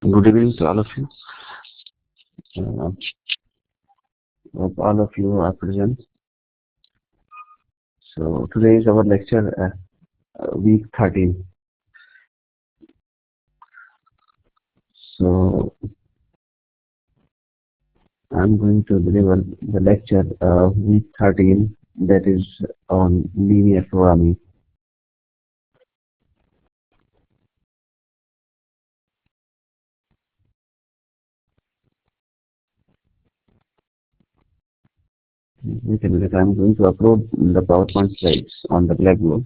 Good evening to all of you. Hope all of you are present. So today is our lecture, week 13. So I'm going to deliver the lecture week 13, that is on linear programming. Wait a minute, I'm going to upload the PowerPoint slides on the Blackboard.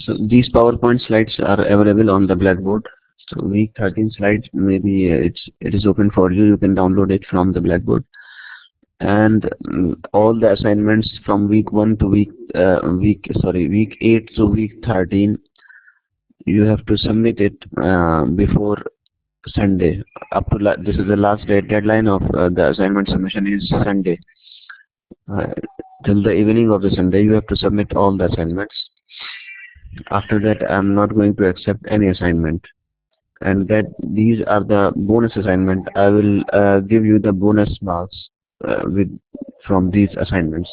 So these PowerPoint slides are available on the Blackboard. So week 13 slides, maybe it is open for you. You can download it from the Blackboard. And all the assignments from week 1 to week 8 to week 13, you have to submit it before Sunday. Up to this is the last deadline of the assignment submission is Sunday. Till the evening of the Sunday, you have to submit all the assignments. After that, I'm not going to accept any assignment. And that these are the bonus assignment. I will give you the bonus marks from these assignments.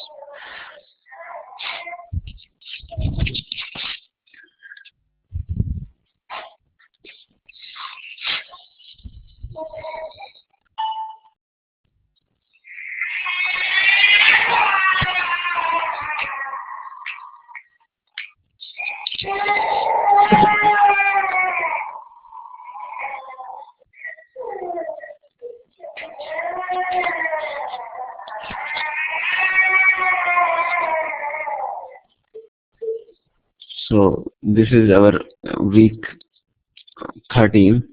So this is our week 13,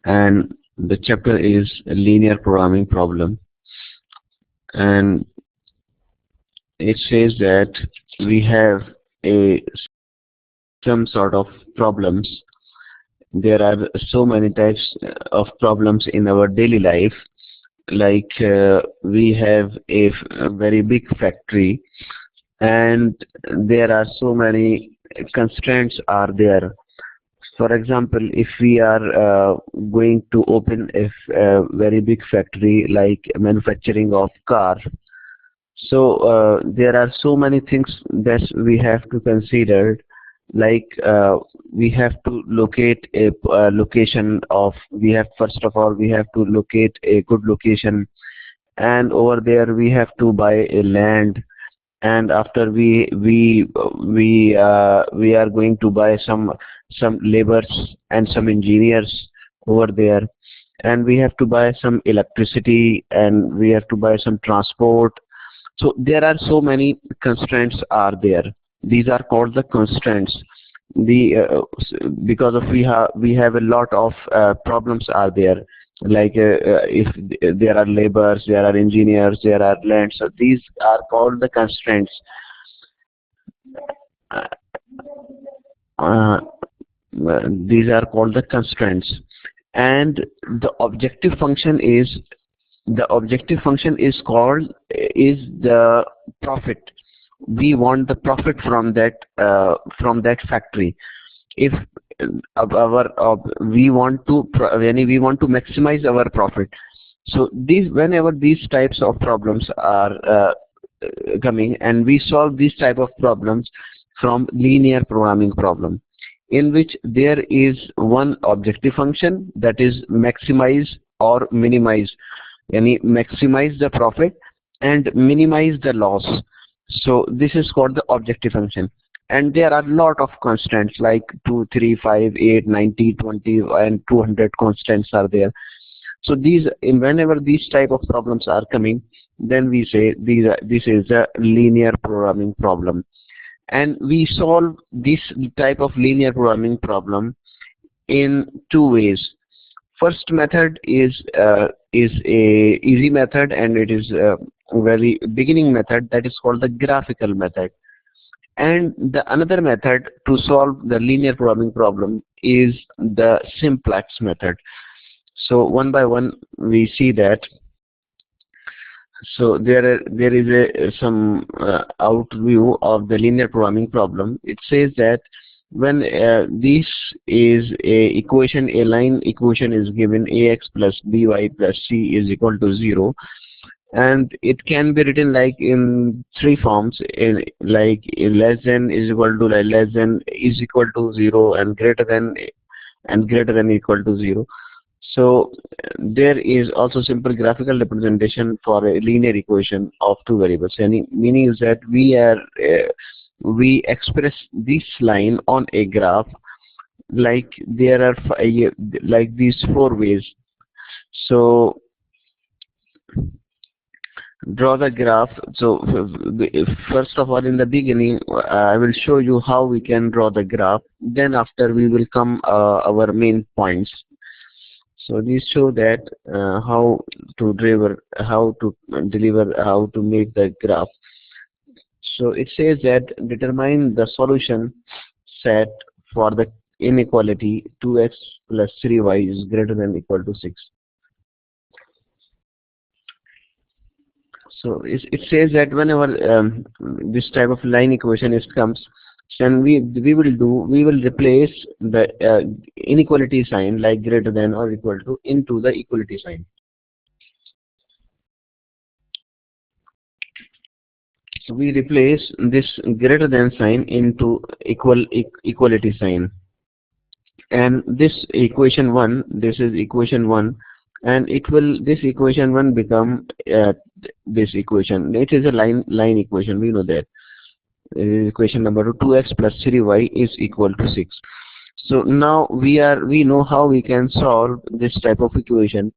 and the chapter is linear programming problem, and it says that we have some sort of problems. There are so many types of problems in our daily life, like we have a very big factory, and there are so many constraints are there. For example, if we are going to open a very big factory like manufacturing of cars, so there are so many things that we have to consider, like we have to locate a location of, first of all we have to locate a good location, and over there we have to buy a land, and after we are going to buy some laborers and some engineers over there, and we have to buy some electricity, and we have to buy some transport. So there are so many constraints are there. These are called the constraints. Because of we have a lot of problems are there, like if there are laborers, there are engineers, there are land. So these are called the constraints. These are called the constraints, and the objective function is called the profit. We want the profit from that factory. If we want to maximize our profit. So whenever these types of problems are coming, and we solve these type of problems from linear programming problem, in which there is one objective function, that is maximize or minimize, yani maximize the profit and minimize the loss. So this is called the objective function. And there are a lot of constants like 2, 3, 5, 8, 90, 20, and 200 constants are there. So whenever these type of problems are coming, then we say this is a linear programming problem. And we solve this type of linear programming problem in two ways. First method is a easy method, and it is a very beginning method, that is called the graphical method. And the another method to solve the linear programming problem is the simplex method. So one by one we see that. So there is some outview of the linear programming problem. It says that when this is a line equation is given, ax plus by plus c is equal to 0, and it can be written like in three forms, in like less than is equal to, like less than is equal to 0, and greater than equal to 0. So there is also simple graphical representation for a linear equation of two variables. Any meaning is that we express this line on a graph like there are like these four ways. So draw the graph. So first of all, in the beginning, I will show you how we can draw the graph. Then after we will come our main points. So these show that how to make the graph. So it says that determine the solution set for the inequality 2x plus 3y is greater than or equal to 6. So it says that whenever this type of line equation comes, then we will replace the inequality sign like greater than or equal to into the equality sign. So we replace this greater than sign into equality sign, and this equation 1, this is equation 1, and this equation 1 become this equation. It is a line equation, we know that. Equation number 2x plus 3y is equal to 6. So now we know how we can solve this type of equation.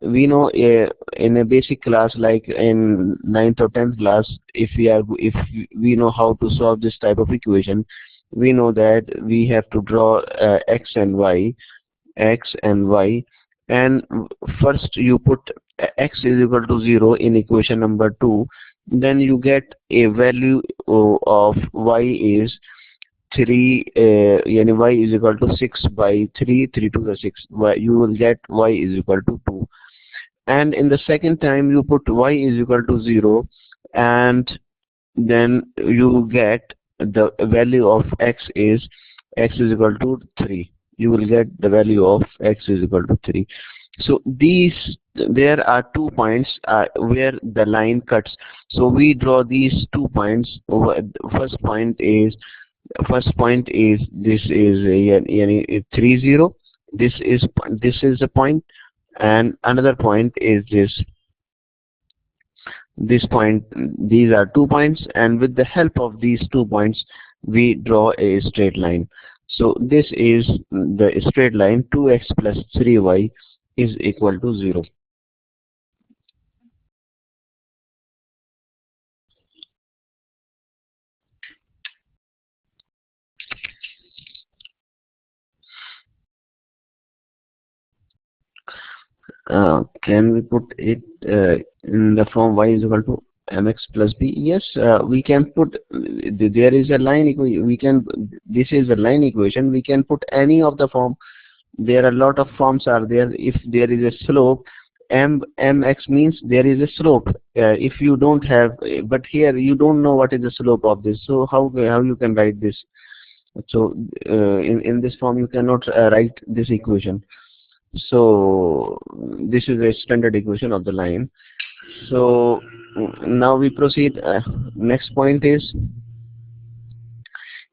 We know in a basic class, like in 9th or 10th class, if we know how to solve this type of equation, we know that we have to draw x and y, and first you put x is equal to 0 in equation number 2, then you get a value of y is 3, yani y is equal to 6 by 3 to the 6, you will get y is equal to 2. And in the second time you put y is equal to 0, and then you get the value of x is equal to 3. You will get the value of x is equal to 3. So there are 2 points where the line cuts. So we draw these 2 points. First point is this is 3 0. This is a point, and another point is this point. These are 2 points, and with the help of these 2 points we draw a straight line. So this is the straight line 2x plus 3y is equal to 0. Can we put it in the form y is equal to mx plus b? Yes, we can put. There is a line equation. This is a line equation. We can put any of the form. There are a lot of forms are there. If there is a slope, mx means there is a slope. If you don't have, but here you don't know what is the slope of this. So how you can write this? So in this form you cannot write this equation. So this is a standard equation of the line. So now we proceed. Next point is,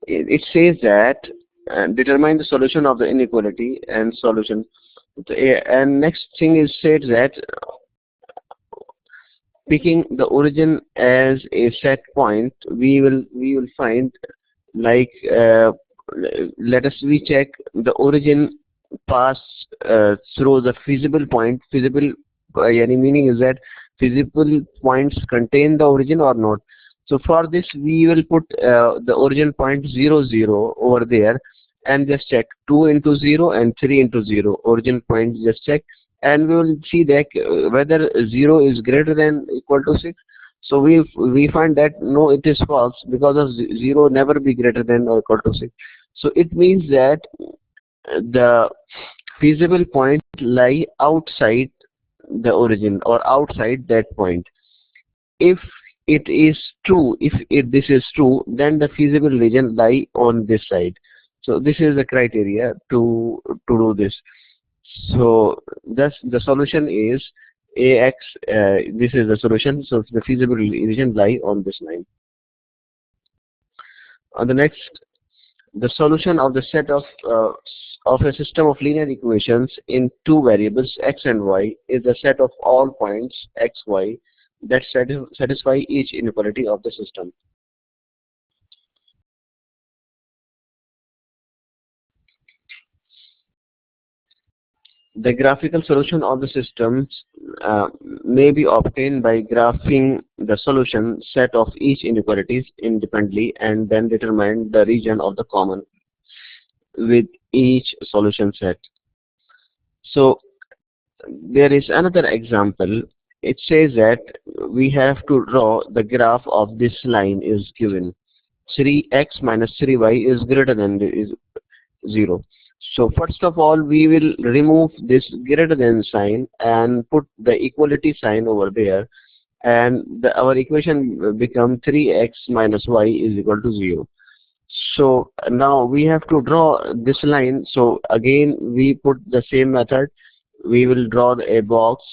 it says that determine the solution of the inequality and solution. And next thing is said that picking the origin as a set point, we will find, like, let us recheck the origin pass through the feasible point. Feasible yani meaning is that feasible points contain the origin or not. So for this we will put the origin point 0 0 over there, and just check 2 into 0 and 3 into 0 origin point, just check, and we will see that whether 0 is greater than equal to 6. So we find that no, it is false, because of 0 never be greater than or equal to 6. So it means that the feasible point lie outside the origin or outside that point. If it is true, if this is true, then the feasible region lie on this side. So this is the criteria to do this. So thus the solution is AX. This is the solution. So the feasible region lie on this line. On the next, the solution of the set of a system of linear equations in two variables x and y is the set of all points x, y that satisfy each inequality of the system. The graphical solution of the systems may be obtained by graphing the solution set of each inequalities independently and then determine the region of the common with each solution set. So there is another example. It says that we have to draw the graph of this line is given. 3x minus 3y is greater than is 0. So first of all, we will remove this greater than sign and put the equality sign over there, and our equation become 3x minus y is equal to 0. So now we have to draw this line. So again we put the same method. We will draw a box,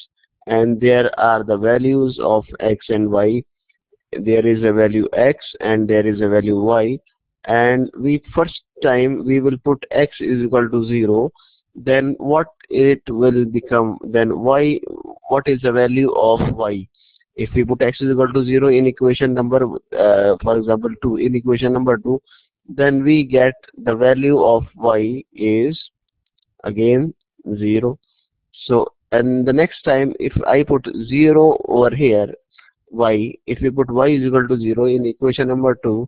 and there are the values of x and y. There is a value x and there is a value y, and we first time we will put x is equal to 0. Then what it will become, then y, what is the value of y? If we put x is equal to 0 in equation number for example 2, in equation number 2, then we get the value of y is again 0. So and the next time if I put 0 over here, y, if we put y is equal to 0 in equation number 2,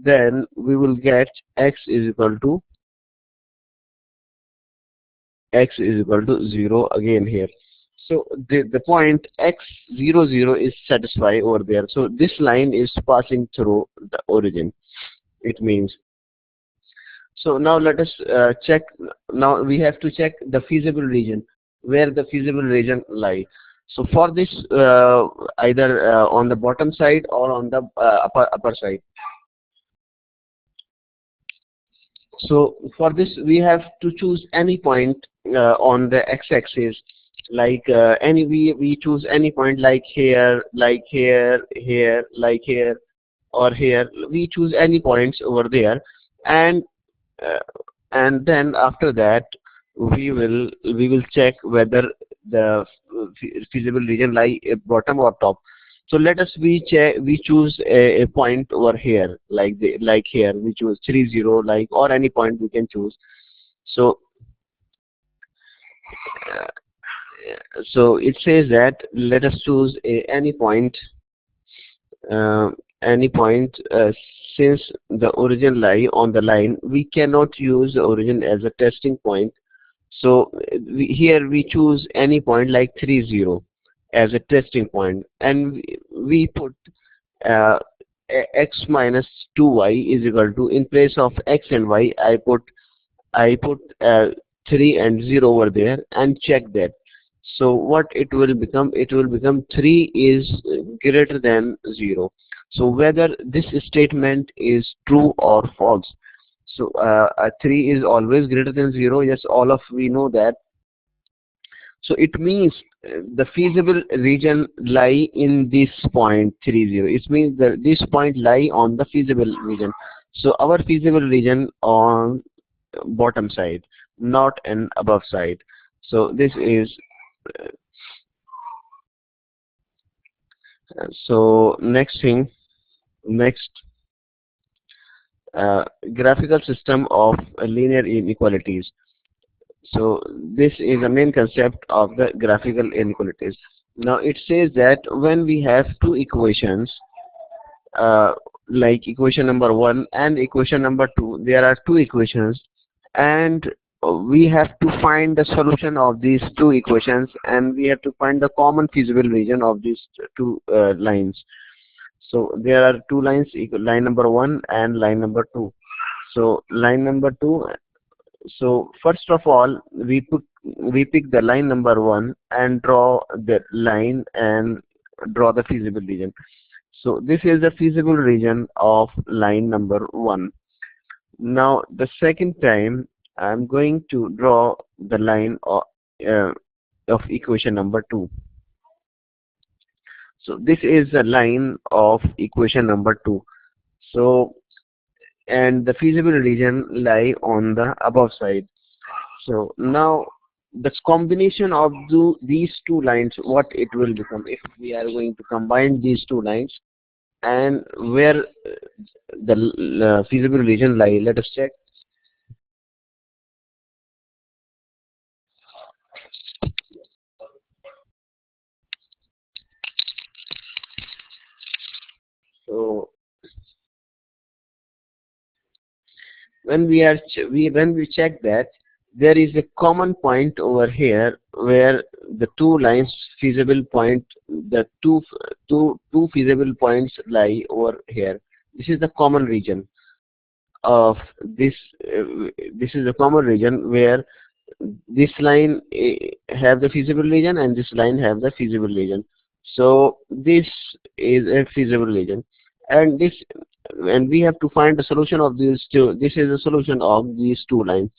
then we will get x is equal to 0 again here. So the point x00 is satisfied over there. So this line is passing through the origin, it means. So now let us check. Now we have to check the feasible region, where the feasible region lies. So for this, either on the bottom side or on the upper side. So for this we have to choose any point on the x-axis, like we choose any point, like here, like here, here, like here, or here. We choose any points over there, and then after that we will check whether the feasible region lie at bottom or top. So let us we choose a point over here, like here we choose 30, like, or any point we can choose. So so it says that let us choose any point, uh, since the origin lie on the line, we cannot use the origin as a testing point. So here we choose any point like 30 as a testing point, and we put uh, x minus 2y is equal to, in place of x and y, I put 3 and 0 over there, and check that. So what it will become? It will become 3 is greater than 0. So whether this statement is true or false. So 3 is always greater than 0. Yes, all of we know that. So it means the feasible region lie in this point 30. It means that this point lie on the feasible region. So our feasible region on bottom side, not an above side. So this is So next graphical system of linear inequalities. So this is the main concept of the graphical inequalities. Now it says that when we have two equations, uh, like equation number 1 and equation number 2, there are two equations, and we have to find the solution of these two equations, and we have to find the common feasible region of these two lines. So there are two lines, line number 1 and line number 2. So line number 2, so first of all we pick the line number 1 and draw the line and draw the feasible region. So this is the feasible region of line number 1. Now the second time I'm going to draw the line uh, of equation number 2. So this is the line of equation number 2. So and the feasible region lie on the above side. So now the combination of these two lines, what it will become if we are going to combine these two lines, and where the feasible region lie. Let us check. So when we are when we check that, there is a common point over here where the two lines feasible point, the two feasible points lie over here. This is the common region of this. This is the common region where this line have the feasible region and this line have the feasible region. So this is a feasible region, and this, and we have to find the solution of these two. This is the solution of these two lines.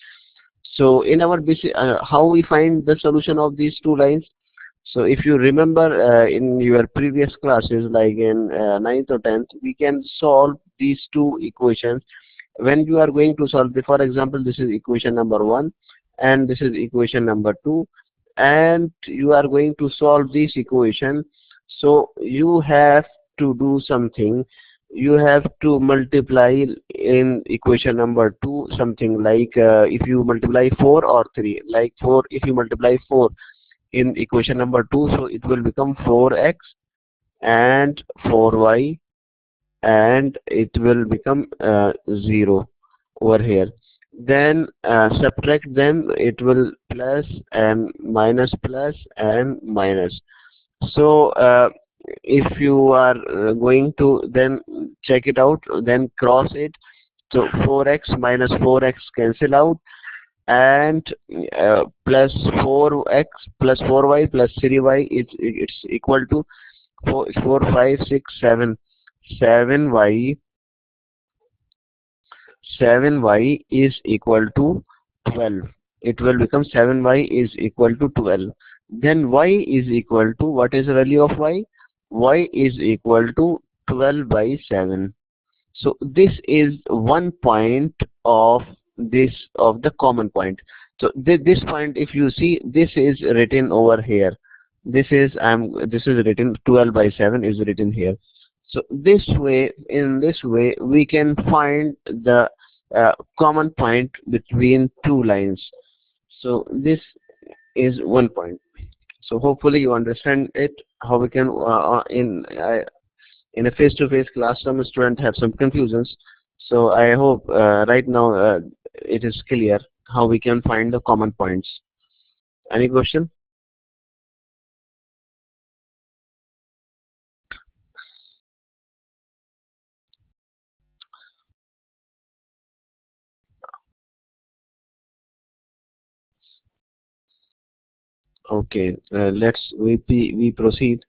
So in our basic, how we find the solution of these two lines? So if you remember in your previous classes, like in 9th or 10th, we can solve these two equations. When you are going to solve the, for example, this is equation number 1 and this is equation number 2, and you are going to solve this equation. So you have to do something. You have to multiply in equation number 2 something like, if you multiply 4 or 3, like 4, if you multiply 4 in equation number 2, so it will become 4x and 4y, and it will become 0 over here. Then subtract them, it will plus and minus, plus and minus. So if you are going to then check it out, then cross it. So 4x minus 4x cancel out, and plus 4x plus 4y plus 3y, it's equal to 4 5 6 7. 7y 7y is equal to 12. It will become 7y is equal to 12. Then y is equal to, what is the value of y? Y is equal to 12 by 7. So this is one point of this, of the common point. So this point, if you see, this is written over here. This is written 12 by 7 is written here. So this way, in this way, we can find the common point between two lines. So this is one point. So hopefully you understand it. How we can in a face-to-face class, some students have some confusions. So I hope right now it is clear how we can find the common points. Any question? Okay, we proceed.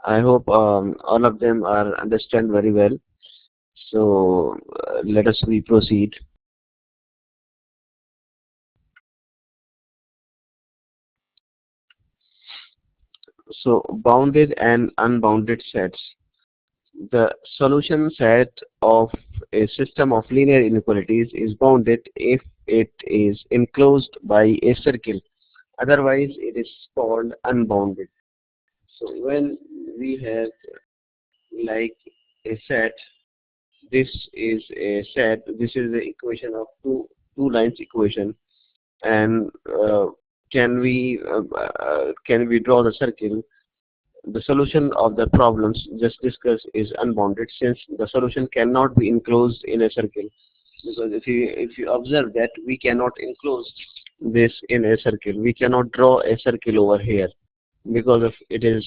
I hope all of them are understand very well. So let us we proceed. So bounded and unbounded sets. The solution set of a system of linear inequalities is bounded if it is enclosed by a circle. Otherwise, it is called unbounded. So when we have like a set. This is a set. This is the equation of two lines equation, and can we draw the circle? The solution of the problems just discussed is unbounded, since the solution cannot be enclosed in a circle. Because if you observe that we cannot enclose this in a circle, we cannot draw a circle over here because of it is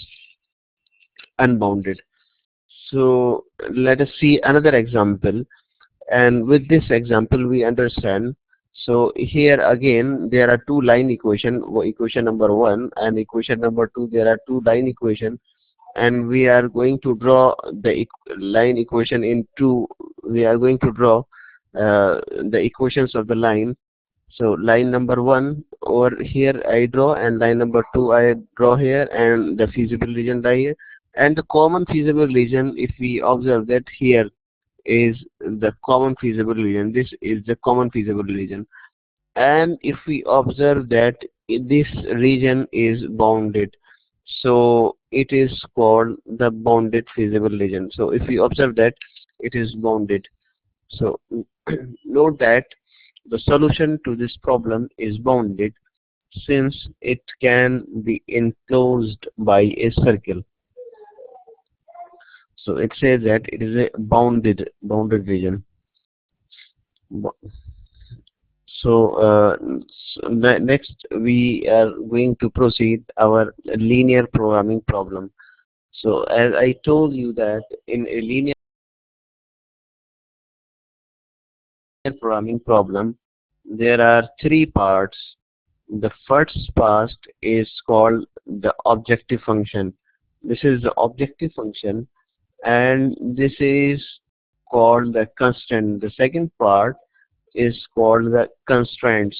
unbounded. So let us see another example, and with this example we understand. So here again there are two line equation, equation number 1 and equation number 2. There are two line equation, and we are going to draw the line equation in two. We are going to draw the equations of the line. So line number 1 over here I draw, and line number 2 I draw here, and the feasible region lie here. And the common feasible region, if we observe that here is the common feasible region, this is the common feasible region. And if we observe that this region is bounded, so it is called the bounded feasible region. So if we observe that it is bounded, so note that the solution to this problem is bounded, since it can be enclosed by a circle. So it says that it is a bounded region. So next we are going to proceed our linear programming problem. So as I told you that in a linear programming problem there are three parts. The first part is called the objective function. This is the objective function, and this is called the constant. The second part is called the constraints.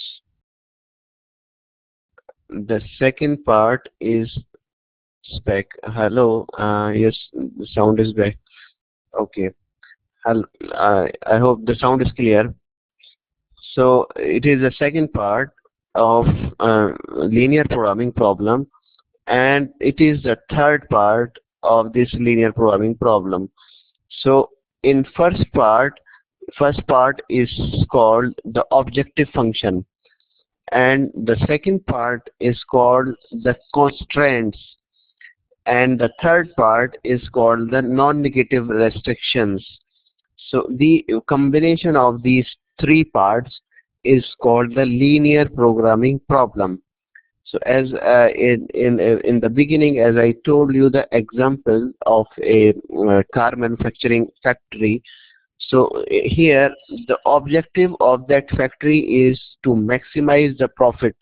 The second part is spec. Hello, yes, the sound is back. Okay. I hope the sound is clear. So it is the second part of linear programming problem, and it is the third part of this linear programming problem. So in first part is called the objective function, and the second part is called the constraints, and the third part is called the non-negative restrictions. So the combination of these three parts is called the linear programming problem. So as in the beginning, as I told you the example of a car manufacturing factory. So here the objective of that factory is to maximize the profit.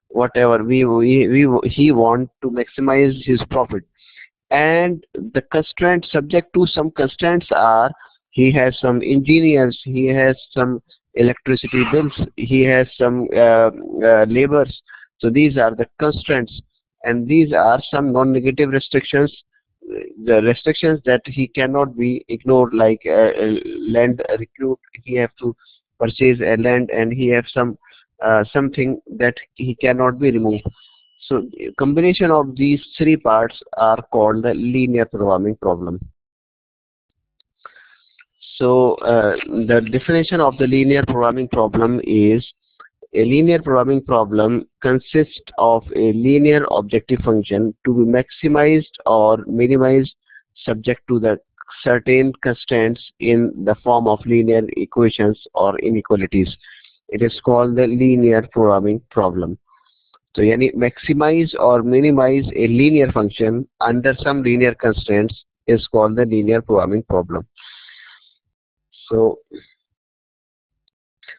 Whatever he want to maximize his profit, and the constraints, subject to some constraints, are he has some engineers, he has some electricity bills, he has some labors. So these are the constraints, and these are some non-negative restrictions, the restrictions that he cannot be ignored, like land recruit, he have to purchase a land, and he have some something that he cannot be removed. So combination of these three parts are called the linear programming problem. So the definition of the linear programming problem is: a linear programming problem consists of a linear objective function to be maximized or minimized subject to the certain constraints in the form of linear equations or inequalities. It is called the linear programming problem. So yani maximize or minimize a linear function under some linear constraints is called the linear programming problem.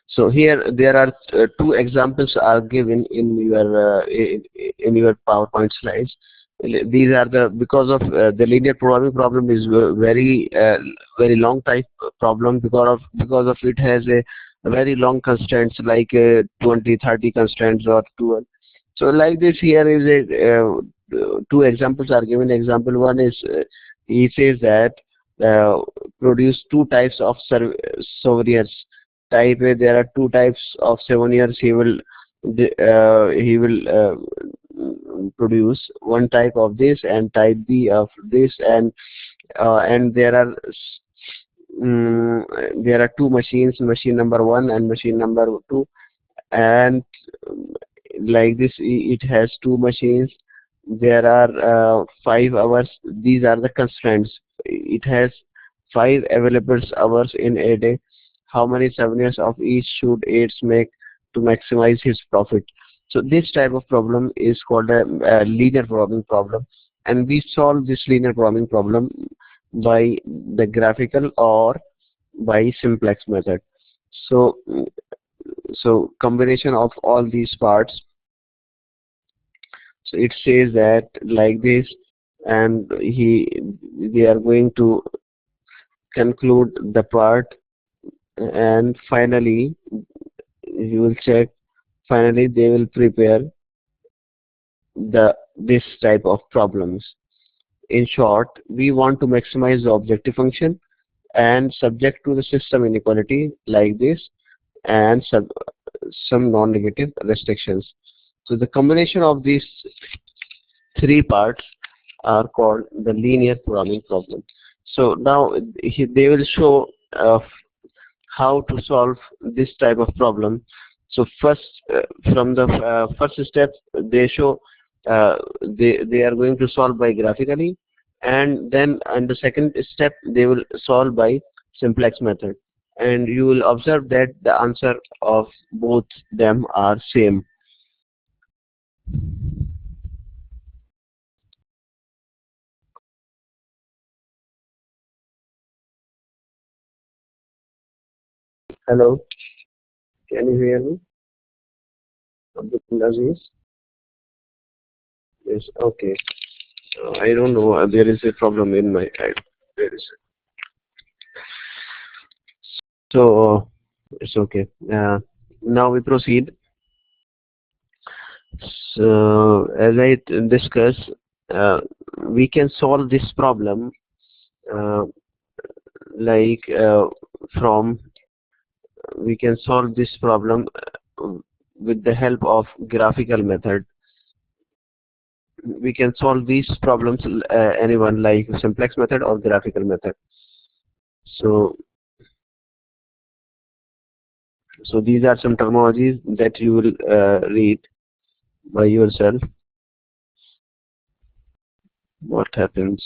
So here there are two examples are given in your PowerPoint slides. These are because of the linear programming problem is very long type problem, because of it has a very long constraints, like 20-30 constraints or 12. So like this, here is a two examples are given. Example one is he says that produce two types of souvenirs. Type A, there are two types of souvenirs. He will produce one type of this and type B of this, and mm, there are two machines, machine number 1 and machine number 2, and like this it has two machines. There are 5 hours. These are the constraints. It has 5 available hours in a day. How many souvenirs of each should aides make to maximize his profit? So this type of problem is called a linear programming problem, and we solve this linear programming problem by the graphical or by simplex method. So combination of all these parts. So it says that like this, and they are going to conclude the part, and finally you will check. Finally, they will prepare this type of problems. In short, we want to maximize the objective function and subject to the system inequality like this, and some non-negative restrictions. So the combination of these three parts are called the linear programming problem. So now they will show how to solve this type of problem. So first, from the first step, they show they are going to solve by graphically, and then on the second step they will solve by simplex method, and you will observe that the answer of both them are same. Hello, can you hear me, Abdul Aziz? Yes, okay. I don't know, there is a problem in my head. There is. So it's okay. Now we proceed. So as I discussed, we can solve this problem uh, like from we can solve this problem with the help of graphical method. We can solve these problems anyone like simplex method or graphical method. So these are some terminologies that you will read by yourself. What happens?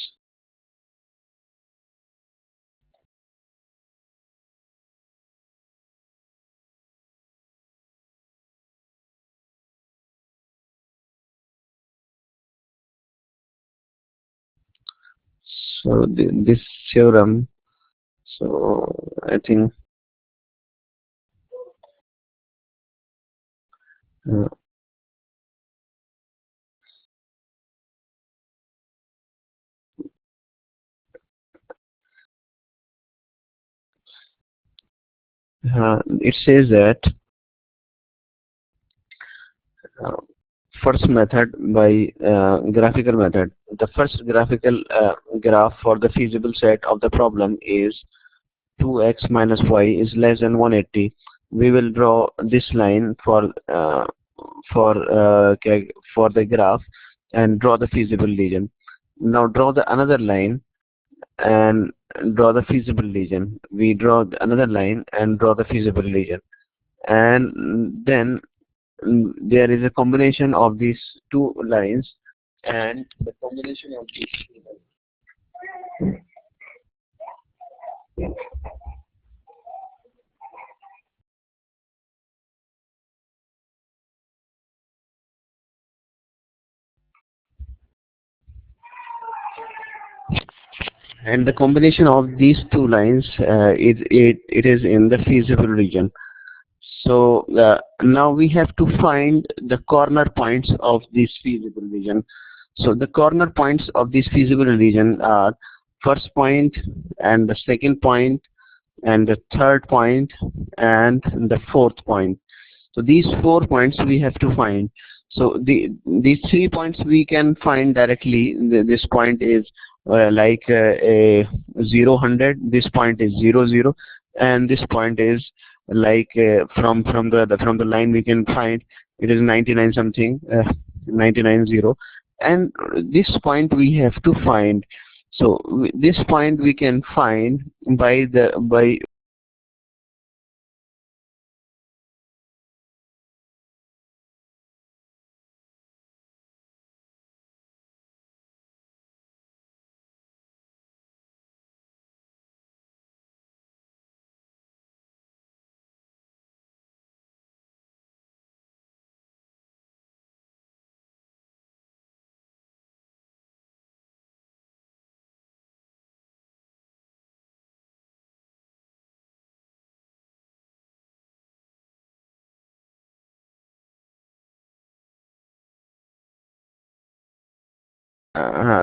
So this theorem. So I think uh, it says that uh, first method by graphical method. The first graphical graph for the feasible set of the problem is 2x minus y is less than 180. We will draw this line for the graph and draw the feasible region. Now draw the another line and draw the feasible region. We draw another line and draw the feasible region, and then there is a combination of these two lines, and the combination of these two lines. And the combination of these two lines it is in the feasible region. So now we have to find the corner points of this feasible region. So the corner points of this feasible region are first point and the second point and the third point and the fourth point. So these 4 points we have to find. So these 3 points we can find directly. This point is like a 0, 100. This point is 0, 0, and this point is like from the line we can find it is 99 something. 99 0, and this point we have to find. So this point we can find by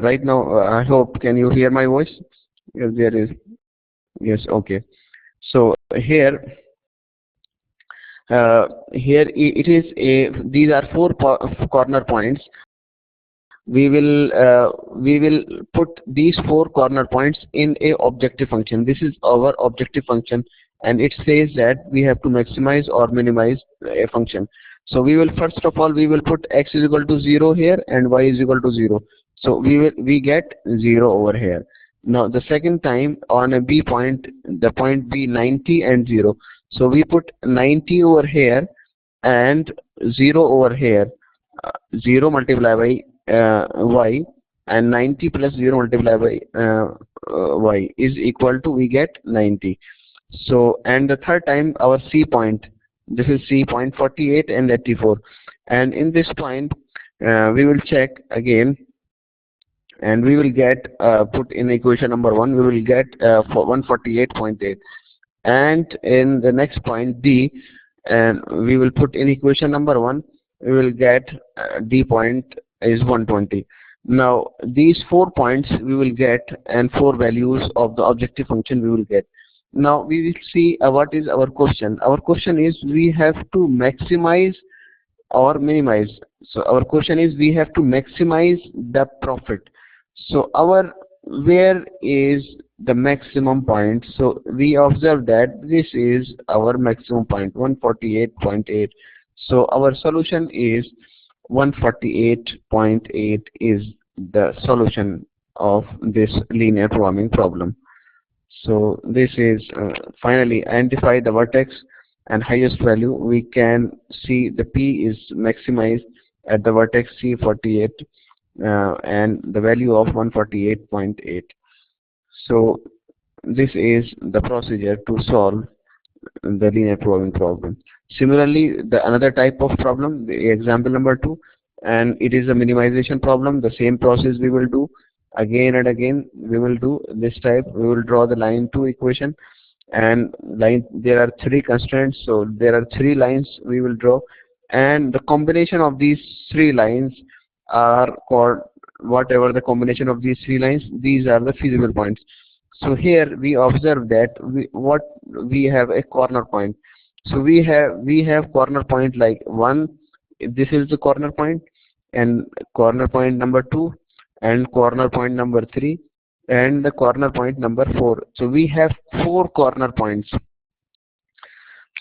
right now. I hope can you hear my voice? Yes, there is. Yes, okay. So here it is a. These are four corner points. We will put these four corner points in a objective function. This is our objective function, and it says that we have to maximize or minimize a function. So we will first of all we will put x is equal to 0 here and y is equal to 0. So we get 0 over here. Now the second time on a b point, the point b 90 and 0. So we put 90 over here and 0 over here. 0 multiplied by y, and 90 plus 0 multiplied by y is equal to, we get 90. So, and the third time our C point, this is C point 48 and 84, and in this point we will check again, and we will get put in equation number 1, we will get 148.8, and in the next point D, and we will put in equation number 1, we will get D point is 120. Now these 4 points we will get, and 4 values of the objective function we will get. Now we will see what is our question. Our question is we have to maximize or minimize. So our question is we have to maximize the profit. So our, where is the maximum point? So we observe that this is our maximum point, 148.8. so our solution is 148.8 is the solution of this linear programming problem. So this is finally identify the vertex and highest value. We can see the P is maximized at the vertex C48 and the value of 148.8. So this is the procedure to solve the linear programming problem. Similarly, the another type of problem, the example number 2, and it is a minimization problem. The same process we will do again and again. We will do this type. We will draw the line 2 equation, and line, there are 3 constraints, so there are 3 lines we will draw, and the combination of these 3 lines are called, whatever the combination of these 3 lines, these are the feasible points. So here we observe that we have a corner point. So we have corner point like 1, this is the corner point, and corner point number 2, and corner point number 3, and the corner point number 4. So we have 4 corner points.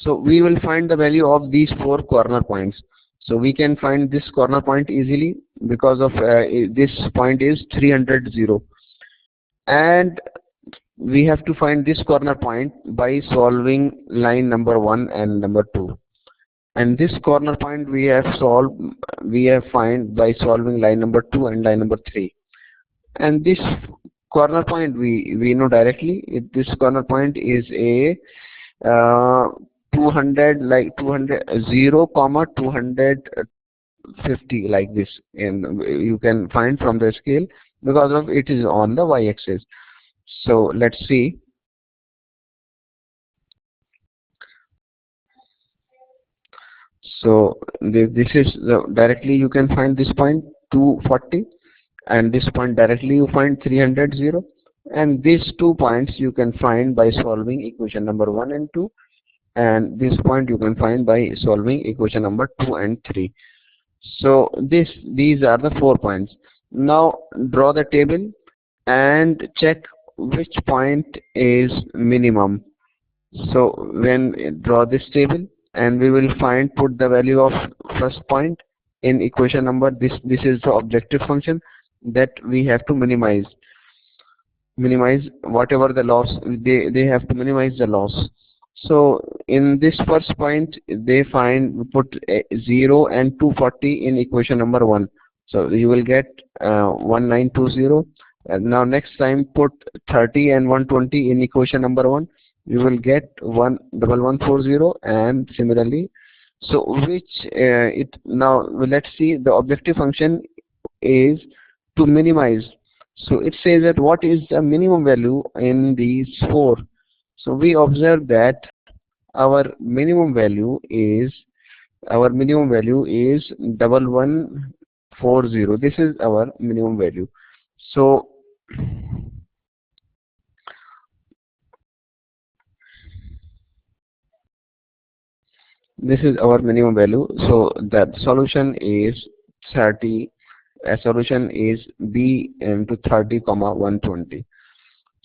So we will find the value of these 4 corner points. So we can find this corner point easily because of this point is 300 0, and we have to find this corner point by solving line number 1 and number 2, and this corner point we have find by solving line number 2 and line number 3, and this corner point we know directly. This corner point is a 200, like 200 0 comma 250, like this, and you can find from the scale because of it is on the y-axis. So let's see. So this is directly you can find this point 240, and this point directly you find 300 0, and these 2 points you can find by solving equation number 1 and 2, and this point you can find by solving equation number 2 and 3. So these are the 4 points. Now draw the table and check which point is minimum. So when draw this table, and we will put the value of first point in equation number. This is the objective function that we have to minimize whatever the loss. They have to minimize the loss. So in this first point they put 0 and 240 in equation number 1, so you will get 1920. And now next time put 30 and 120 in equation number 1, you will get 1140, and similarly. So which it now let's see the objective function is to minimize. So it says that what is the minimum value in these four. So we observe that our minimum value is 1140. This is our minimum value. So this is our minimum value. So the solution is 30. A solution is B into 30 comma 120.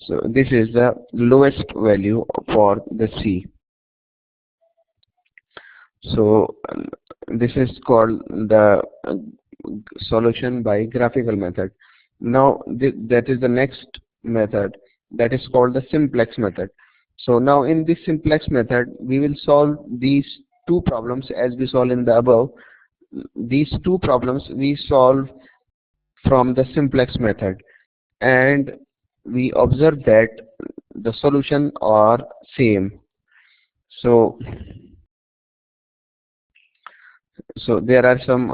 So this is the lowest value for the C. So this is called the solution by graphical method. Now that is the next method, that is called the simplex method. So now in this simplex method we will solve these two problems as we solved in the above. These two problems we solve from the simplex method, and we observe that the solution are same. So there are some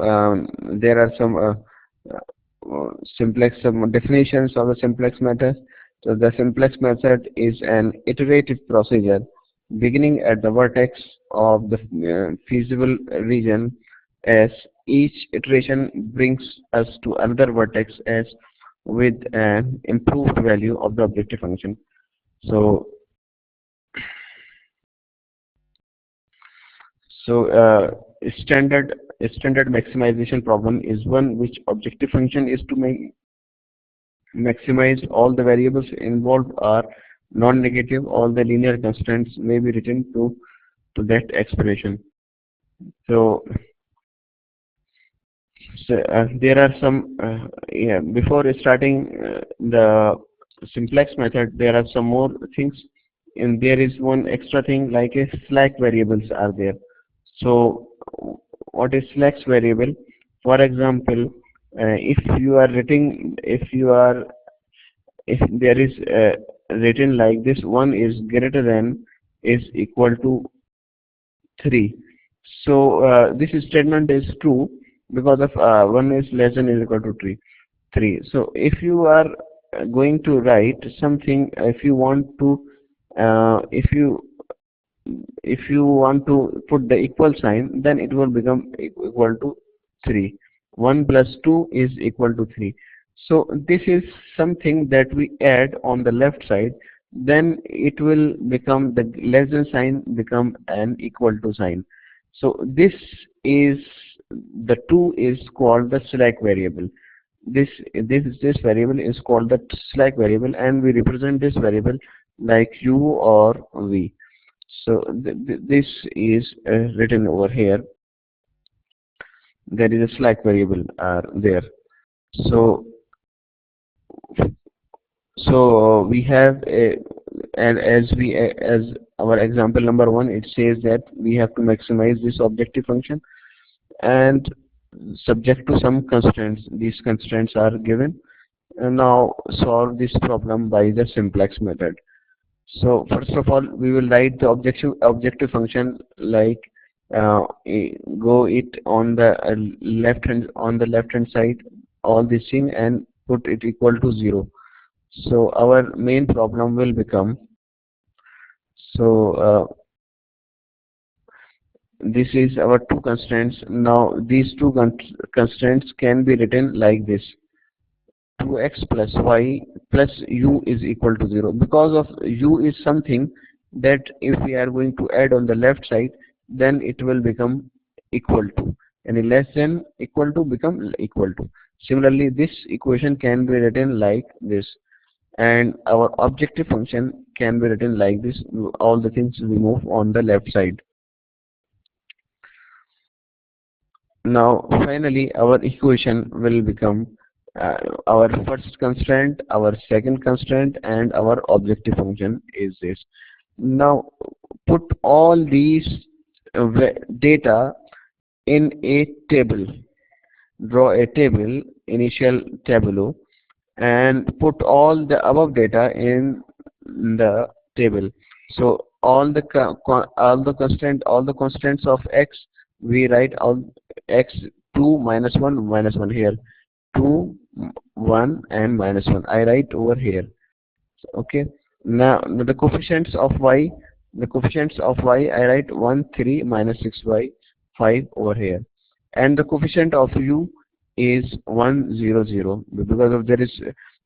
some definitions of the simplex method. So the simplex method is an iterative procedure beginning at the vertex of the feasible region, as each iteration brings us to another vertex as with an improved value of the objective function. So standard maximization problem is one which objective function is to maximize all the variables involved are non-negative. All the linear constants may be written to that expression. So there are some before starting the simplex method, there are some more things, and there is one extra thing like a slack variables are there. So what is slack variable? For example, if there is written like this, 1 is greater than is equal to 3. So this statement is true because of 1 is less than is equal to 3. So if you are going to write something, if you want to put the equal sign, then it will become equal to 3. 1 plus 2 is equal to 3. So this is something that we add on the left side, then it will become the less than sign become an equal to sign. So this variable is called the slack variable. This variable is called the slack variable, and we represent this variable like u or v. So this is written over here. There is a slack variable there. So we have as our example number 1, it says that we have to maximize this objective function, and subject to some constraints. These constraints are given. And now solve this problem by the simplex method. So first of all, we will write the objective function like go it on the left hand side, all this thing, and put it equal to 0. So our main problem will become, this is our two constraints. Now these two constraints can be written like this: 2x plus y plus u is equal to 0. Because of u is something that if we are going to add on the left side, then it will become equal to, and less than equal to become equal to. Similarly, this equation can be written like this, and our objective function can be written like this. All the things we move on the left side. Now finally our equation will become our first constraint, our second constraint, and our objective function is this. Now put all these data in a table. Draw a table, initial tableau, and put all the above data in the table. So all the constants of x, we write all x 2 minus 1 here, 2 1 and minus 1 I write over here. Okay, now the coefficients of y, I write 1 3 minus 6y 5 over here, and the coefficient of u is 1 0 0, because of there is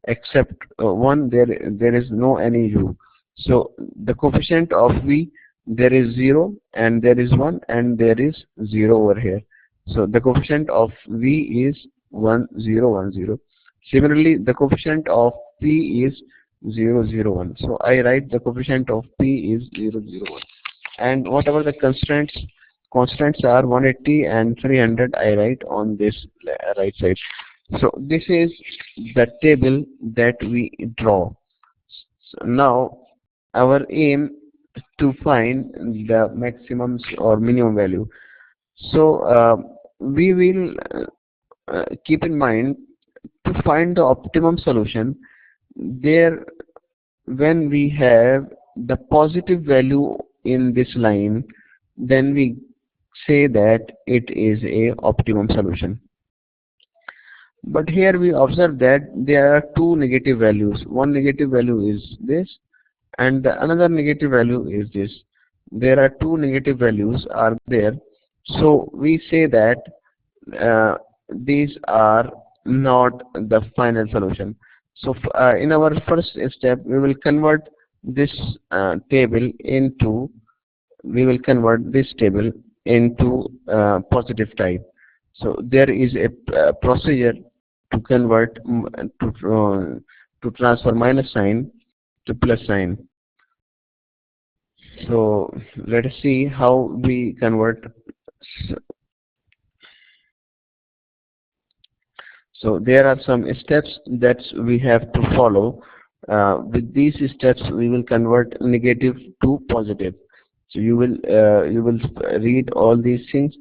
except 1, there is no any u. So the coefficient of v, there is 0 and there is 1 and there is 0 over here. So the coefficient of v is 1 0 1 0. Similarly, the coefficient of p is 0 0 1. So I write the coefficient of p is 0 0 1, and whatever the constants are 180 and 300, I write on this right side. So this is the table that we draw. So now our aim to find the maximum or minimum value. So we will keep in mind, to find the optimum solution, there when we have the positive value in this line, then we say that it is a optimum solution. But here we observe that there are two negative values. One negative value is this and the another negative value is this. There are two negative values are there, so we say that these are not the final solution. So in our first step, we will convert this table into positive type. So there is a procedure to convert to transfer minus sign to plus sign. So let us see how we convert. So there are some steps that we have to follow. With these steps, we will convert negative to positive. So you will read all these things.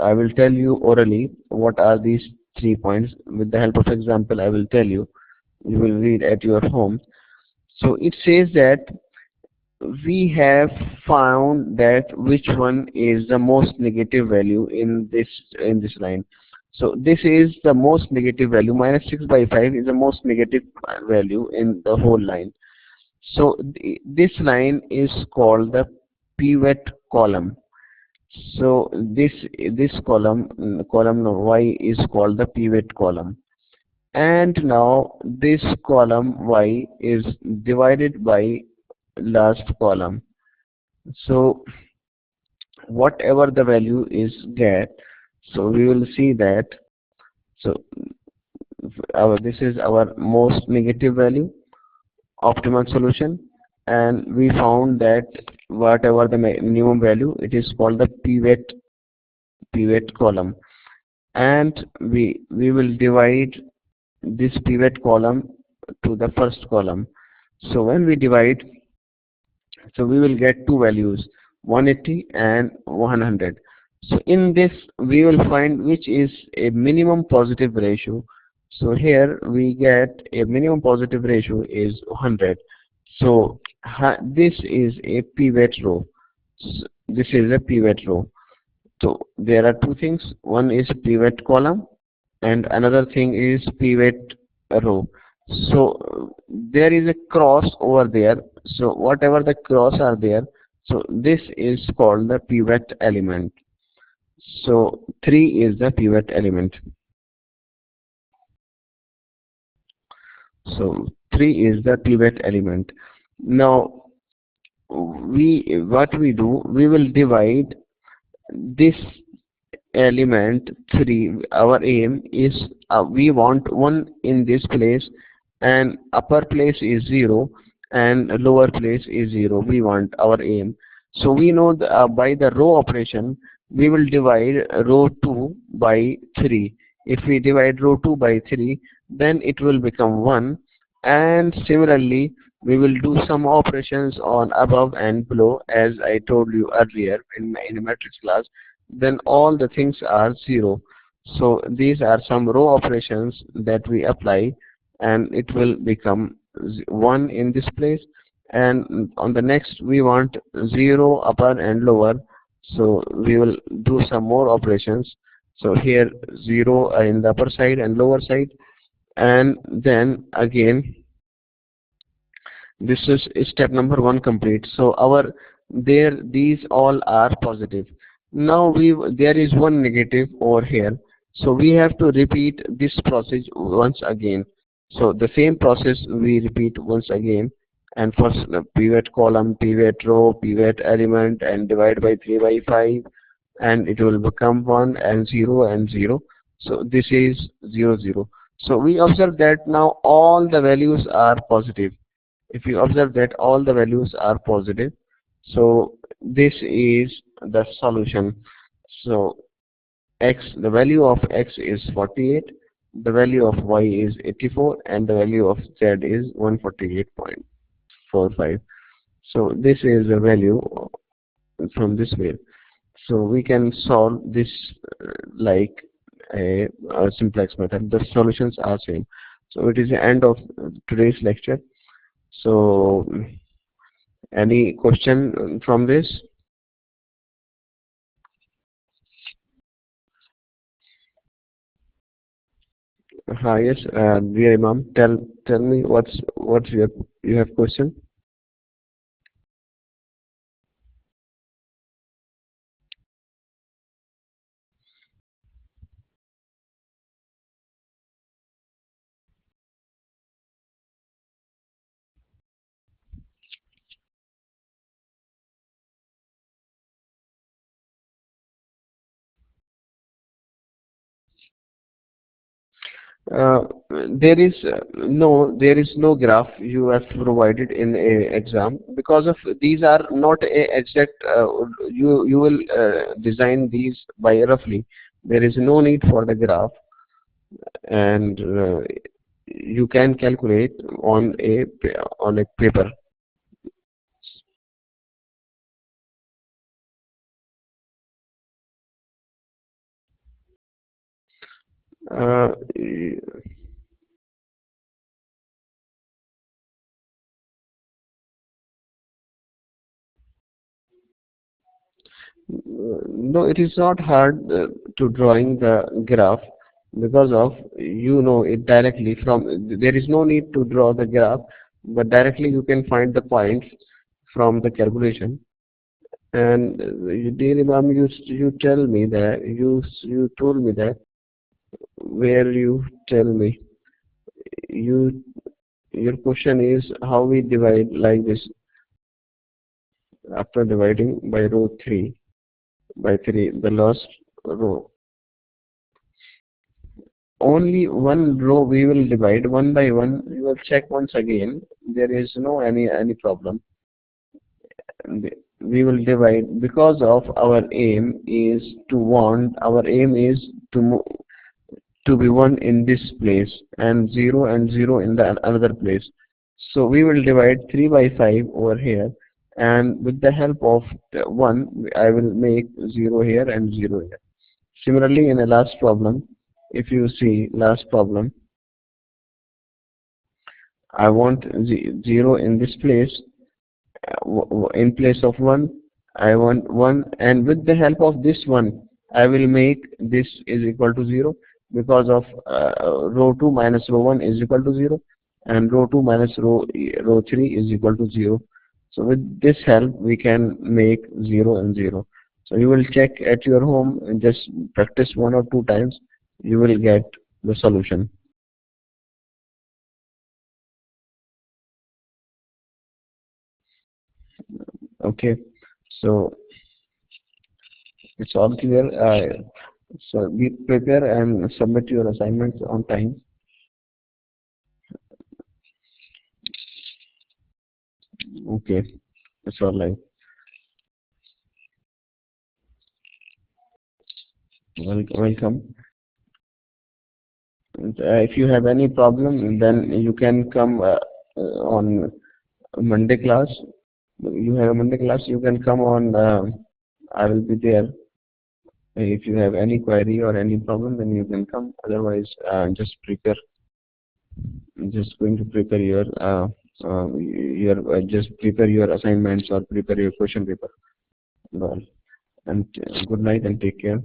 I will tell you orally what are these 3 points. With the help of example, I will tell you. You will read at your home. So it says that we have found that which one is the most negative value in this line. So this is the most negative value. Minus 6 by 5 is the most negative value in the whole line. So this line is called the pivot column. So this column y is called the pivot column, and now this column y is divided by last column. So whatever the value is get, so we will see that. So this is our most negative value, optimal solution, and we found that whatever the minimum value, it is called the pivot column, and we will divide this pivot column to the first column. So when we divide, so we will get two values, 180 and 100. So in this we will find which is a minimum positive ratio. So here we get a minimum positive ratio is 100. So this is a pivot row. So this is a pivot row. So there are two things. One is pivot column and another thing is pivot row. So there is a cross over there. So whatever the cross are there, so this is called the pivot element. So 3 is the pivot element. So 3 is the pivot element. Now what we do, we will divide this element 3. Our aim is we want 1 in this place, and upper place is 0 and lower place is 0. We want our aim. So we know by the row operation we will divide row 2 by 3. If we divide row 2 by 3, then it will become 1. And similarly, we will do some operations on above and below, as I told you earlier in a matrix class. Then all the things are 0. So these are some row operations that we apply, and it will become 1 in this place. And on the next, we want 0 upper and lower, so we will do some more operations. So here 0 in the upper side and lower side, and then again this is step number 1 complete. So our there these all are positive. Now there is one negative over here, so we have to repeat this process once again. So the same process we repeat once again, and first pivot column, pivot row, pivot element, and divide by 3 by 5, and it will become 1 and 0 and 0. So this is 0 0. So we observe that now all the values are positive. If you observe that all the values are positive, so this is the solution. So the value of x is 48, the value of y is 84, and the value of z is 148.45. So this is the value from this way. So we can solve this like a simplex method. The solutions are same. So it is the end of today's lecture. So any question from this? Yes, dear Imam, tell me what's you have question? There is no graph you have provided in a exam, because of these are not a exact. You will design these by roughly. There is no need for the graph, and you can calculate on a paper. Uh, No, it is not hard to drawing the graph, because of it directly from. There is no need to draw the graph, but directly you can find the points from the calculation. And dear Imam, you tell me that you told me that where you tell me you your question is how we divide like this after dividing by row 3 by 3 the last row. Only one row we will divide one by one. We will check once again. There is no any problem. We will divide because of our aim is to be 1 in this place and 0 and 0 in the another place. So we will divide 3 by 5 over here, and with the help of the 1 I will make 0 here and 0 here. Similarly, in the last problem, if you see last problem, I want 0 in this place. In place of 1, I want 1, and with the help of this 1, I will make this is equal to 0, because of row 2 minus row 1 is equal to 0, and row 2 minus row 3 is equal to 0. So with this help, we can make 0 and 0. So you will check at your home and just practice 1 or 2 times. You will get the solution. Okay, so it's all clear. So be prepare and submit your assignments on time. Okay, it's all right. Welcome. And, if you have any problem, then you can come on Monday class. You have a Monday class, you can come on. I will be there. If you have any query or any problem, then you can come. Otherwise, just going to prepare just prepare your assignments or prepare your question paper. Well, and good night and take care.